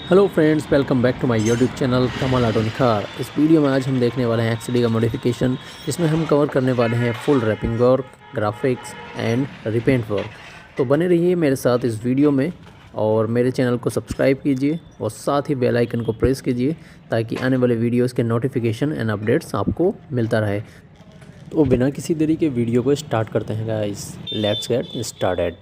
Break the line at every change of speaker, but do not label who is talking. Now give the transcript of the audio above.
Hello friends, welcome back to my YouTube channel Kamal auto Nikhar. इस video में आज हम देखने वाले हैं एक्सडी का मॉडिफिकेशन, जिसमें हम कवर करने वाले हैं full wrapping work, graphics and repaint work. तो बने रहिए मेरे साथ इस वीडियो में और मेरे चैनल को सब्सक्राइब कीजिए और साथ ही बेल आइकन को प्रेस कीजिए ताकि आने वाले वीडियोस के नोटिफिकेशन एंड अपडेट्स आपको मिलता रहे। तो बिना किसी देरी के वीडियो को स्टार्ट करते हैं गाइस। Let's get started.